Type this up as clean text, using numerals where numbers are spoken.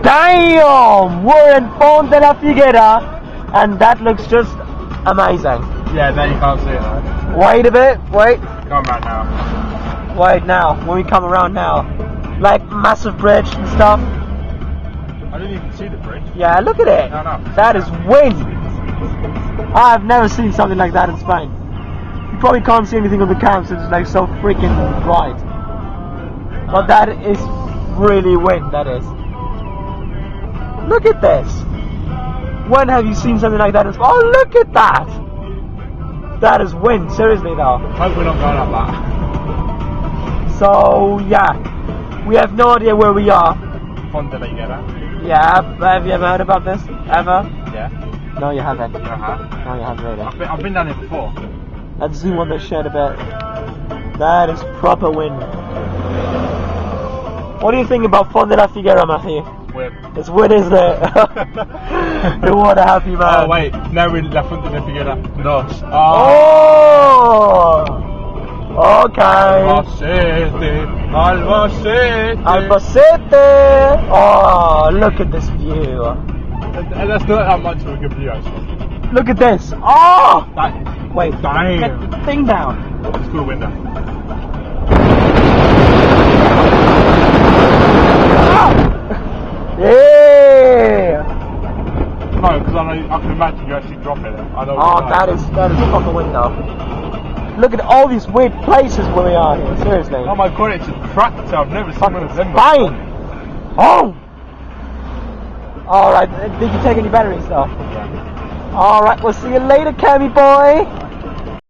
Damn! We're in Ponte de la Figuera, and that looks just amazing. Yeah, there you can't see it though. Wait a bit, wait. Come right now. Wait now, when we come around now. Like massive bridge and stuff. I didn't even see the bridge. Yeah, look at it. No. That is wind. I've never seen something like that in Spain. You probably can't see anything on the cam, so it's like so freaking bright. But that is really wind, that is. Look at this. When have you seen something like that in Spain? Oh, look at that. That is wind, seriously though. Hope we're not going up that. So, yeah. We have no idea where we are. Ponte de la Figuera. Yeah, have you ever heard about this? Ever? Yeah. No, you haven't. You have? No, you haven't really. I've been down here before. Let's zoom on the shit a bit. That is proper wind. What do you think about Ponte de la Figuera, Matthew? Weird. It's wind, isn't it? You what a happy man. Oh wait, no, we're La Ponte de la Figuera. No. Oh! Okay. Albacete! Oh, look at this view. And that's not that much of a good view actually. Look at this. Oh! That, Wait, damn. get the thing down. It's through the window. Yeah! No, because I can imagine you actually dropping it. I know. Oh, that is proper window. Look at all these weird places where we are here, seriously. Oh my god, it's a tractor. I've never seen one of them before. Oh! Alright, did you take any batteries though? Yeah. Alright, we'll see you later, Cammy boy!